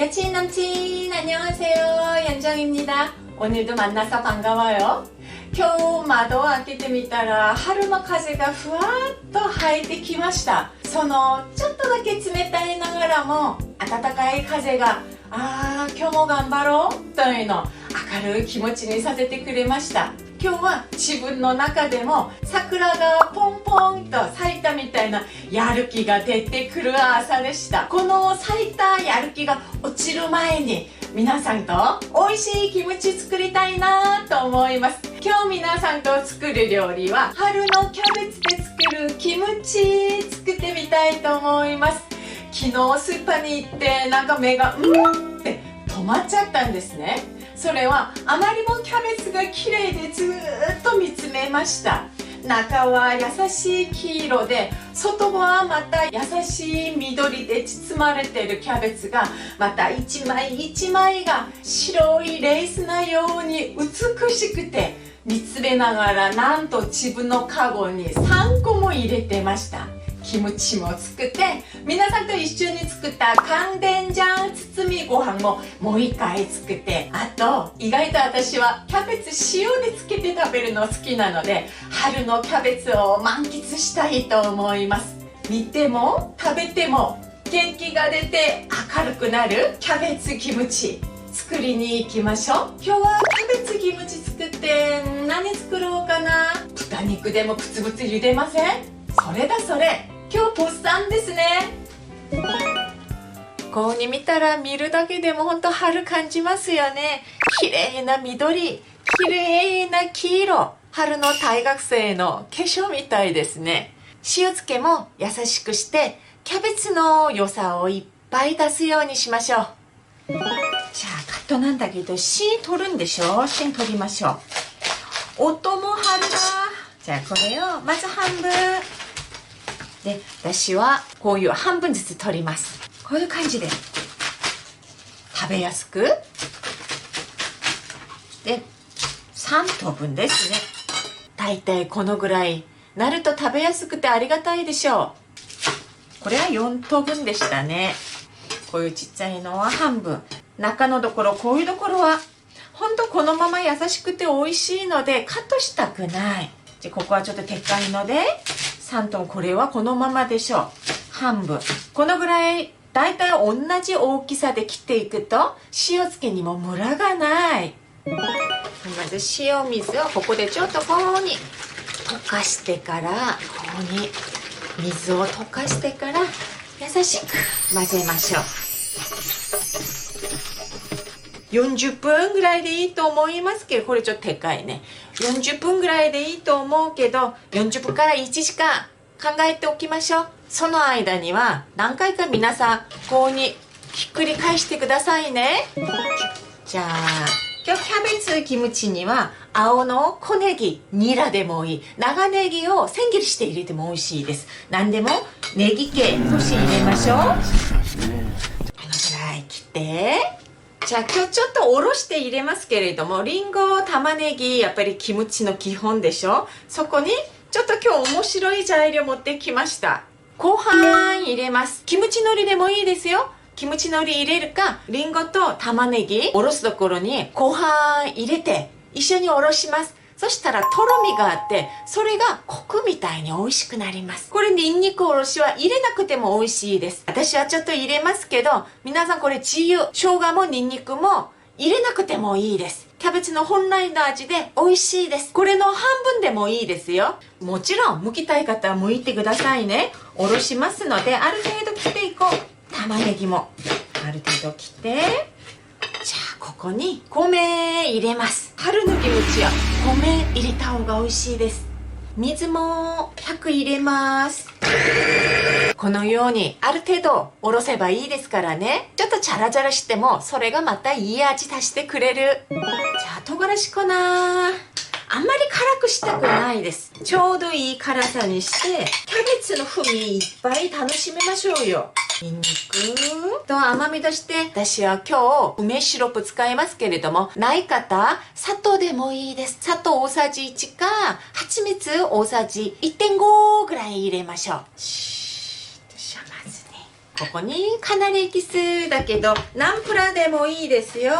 여친 남친 안녕하세요. 연정입니다. 오늘도 만나서 반가워요. 今日窓を開けてみたら春の風がふわっと入ってきました。そのちょっとだけ冷たいながらも暖かい風が今日も頑張ろうというのを明るい気持ちにさせてくれました。今日は自分の中でも桜がポンポンと咲いたみたいなやる気が出てくる朝でした。この咲いたやる気が落ちる前に皆さんと美味しいキムチ作りたいなと思います。今日皆さんと作る料理は春のキャベツで作るキムチ作ってみたいと思います。昨日スーパーに行ってなんか目がって止まっちゃったんですね。それはあまりもキャベツが綺麗でずっと見つめました。中は優しい黄色で外はまた優しい緑で包まれているキャベツがまた一枚一枚が白いレースのように美しくて見つめながらなんと自分のカゴに3個も入れてました。キムチも作って皆さんと一緒に作った寒天醤包みご飯ももう一回作って、あと意外と私はキャベツ塩でつけて食べるの好きなので春のキャベツを満喫したいと思います。見ても食べても元気が出て明るくなるキャベツキムチ作りに行きましょう。今日はキャベツキムチ作って何作ろうかな。豚肉でもプツプツ茹でません？それだそれ。今日ポッサンですね。こうに見たら見るだけでも本当春感じますよね。綺麗な緑、綺麗な黄色、春の大学生の化粧みたいですね。塩漬けも優しくしてキャベツの良さをいっぱい出すようにしましょう。じゃあカットなんだけど芯取るんでしょ。芯取りましょう。音も春だ。じゃあこれをまず半分で、私はこういう半分ずつ取ります。こういう感じで食べやすくで3等分ですね。だいたいこのぐらいなると食べやすくてありがたいでしょう。これは4等分でしたね。こういうちっちゃいのは半分、中のところこういうところはほんとこのまま優しくて美味しいのでカットしたくない。でここはちょっとでっかいので3トン、これはこのままでしょう。半分このぐらいだいたい同じ大きさで切っていくと塩漬けにもムラがない。まず塩水をここでちょっとこうに溶かしてから、こうに水を溶かしてから優しく混ぜましょう。40分ぐらいでいいと思いますけど、これちょっとでかいね。40分ぐらいでいいと思うけど40分から1時間考えておきましょう。その間には何回か皆さんこうにひっくり返してくださいね。じゃあ今日キャベツキムチには青の小ネギ、ニラでもいい、長ネギを千切りして入れても美味しいです。何でもネギ系少し入れましょう。このぐらい切って、じゃあ今日ちょっとおろして入れますけれども、リンゴ、玉ねぎ、やっぱりキムチの基本でしょ。そこにちょっと今日面白い材料持ってきました。ご飯入れます。キムチ海苔でもいいですよ。キムチ海苔入れるか、リンゴと玉ねぎおろすところにご飯入れて一緒におろします。そしたらとろみがあってそれがコクみたいに美味しくなります。これニンニクおろしは入れなくても美味しいです。私はちょっと入れますけど皆さんこれ自由。生姜もニンニクも入れなくてもいいです。キャベツの本来の味で美味しいです。これの半分でもいいですよ。もちろん剥きたい方は剥いてくださいね。おろしますのである程度切っていこう。玉ねぎもある程度切って、じゃあここに米入れます。春のキムチは米入れた方が美味しいです。水も100入れます。このようにある程度おろせばいいですからね。ちょっとチャラチャラしてもそれがまたいい味出してくれる。じゃあ唐辛子粉、あんまり辛くしたくないです。ちょうどいい辛さにしてキャベツの風味いっぱい楽しめましょうよ。ニンニクと甘みとして私は今日梅シロップ使いますけれども、ない方砂糖でもいいです。砂糖大さじ1か蜂蜜大さじ 1.5 ぐらい入れましょう。まずねここにカナリエキスだけどナンプラーでもいいですよ。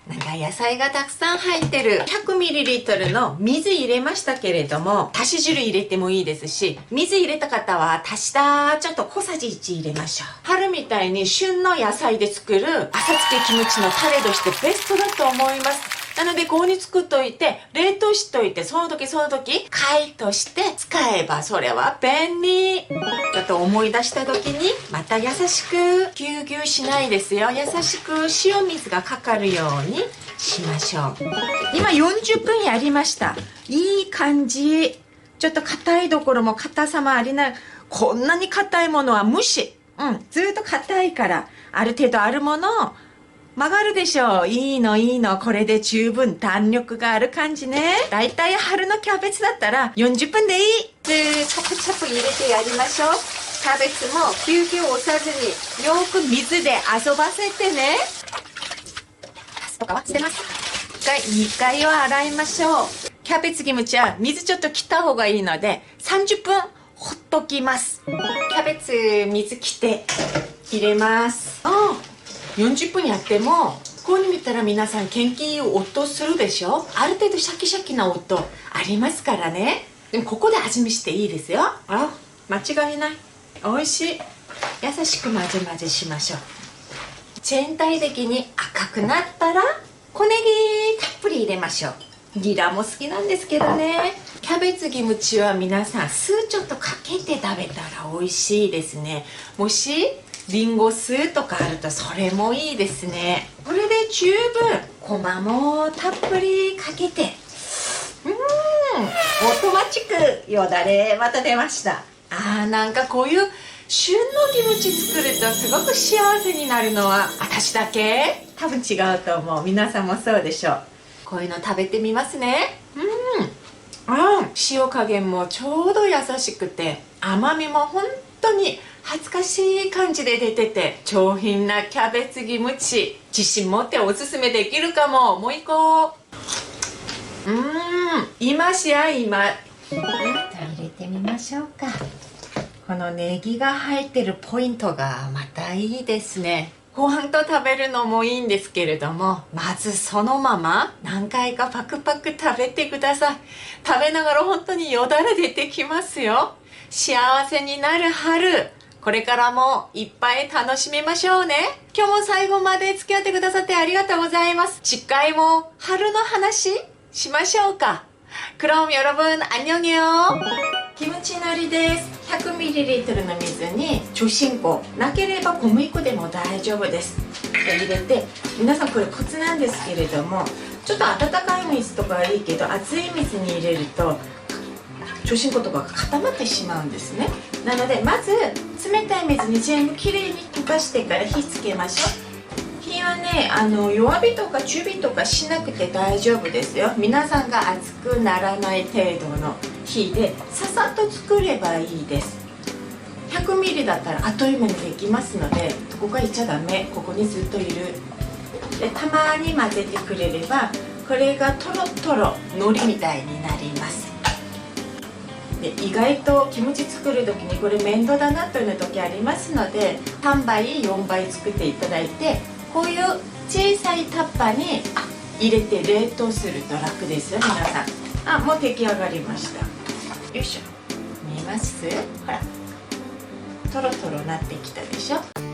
なんか野菜がたくさん入ってる 100ml の水入れましたけれども、足し汁入れてもいいですし、水入れた方は足したちょっと小さじ1入れましょう。春みたいに旬の野菜で作る浅漬けキムチのタレとしてベストだと思います。なのでここに作っといて冷凍しといて、その時解凍して使えばそれは便利。ちょっと思い出した時にまた優しく、ぎゅうぎゅうしないですよ。優しく塩水がかかるようにしましょう。今40分やりました。いい感じ。ちょっと硬いところも硬さもありない。こんなに硬いものは無視。ずっと硬いからある程度あるものを曲がるでしょう。いいの。これで十分弾力がある感じね。だいたい春のキャベツだったら40分でいい。で、チャプチャプ入れてやりましょう。キャベツもぎゅうぎゅう押さずによく水で遊ばせてね。カスとかは捨てます。2回は洗いましょう。キャベツキムチは水ちょっと切った方がいいので30分ほっときます。キャベツ水切って入れます。40分やってもここに見たら皆さん元気いい音するでしょ。ある程度シャキシャキな音ありますからね。でもここで味見していいですよ。間違いない。美味しい。優しく混ぜしましょう。全体的に赤くなったら小ネギたっぷり入れましょう。ニラも好きなんですけどね。キャベツキムチは皆さん酢ちょっとかけて食べたら美味しいですね。もしリンゴ酢とかあるとそれもいいですね。これで十分。ごまもたっぷりかけて、オートマチックよだれまた出ました。なんかこういう旬のキムチ作るとすごく幸せになるのは私だけ？多分違うと思う。皆さんもそうでしょう。こういうの食べてみますね。塩加減もちょうど優しくて、甘みも本当に恥ずかしい感じで出てて、上品なキャベツキムチ、自信持っておすすめできるかも。もう一個。今じゃあ今。入れてみましょうか。このネギが入ってるポイントがまたいいですね。ご飯と食べるのもいいんですけれども、まずそのまま何回かパクパク食べてください。食べながら本当によだれ出てきますよ。幸せになる春。これからもいっぱい楽しみましょうね。今日も最後まで付き合ってくださってありがとうございます。次回も春の話しましょうか。그럼 여러분 안녕해요。キムチのりです。100ml の水に除菌粉、なければ小麦粉でも大丈夫です。入れて、皆さんこれコツなんですけれども、ちょっと温かい水とかはいいけど熱い水に入れると除菌粉とかが固まってしまうんですね。なのでまず冷たい水に全部きれいに溶かしてから火つけましょう。火はね、弱火とか中火とかしなくて大丈夫ですよ。皆さんが熱くならない程度の火でささっと作ればいいです。100ml だったらあっという間にできますので、ここはいっちゃダメ。ここにずっといる。で、たまに混ぜてくれればこれがトロトロ海苔みたいになります。で、意外とキムチ作る時にこれ面倒だなという時ありますので、3倍4倍作っていただいて、こういう小さいタッパーに入れて冷凍すると楽ですよ。皆さん、もう出来上がりました。よいしょ。見えます？ほら、トロトロなってきたでしょ。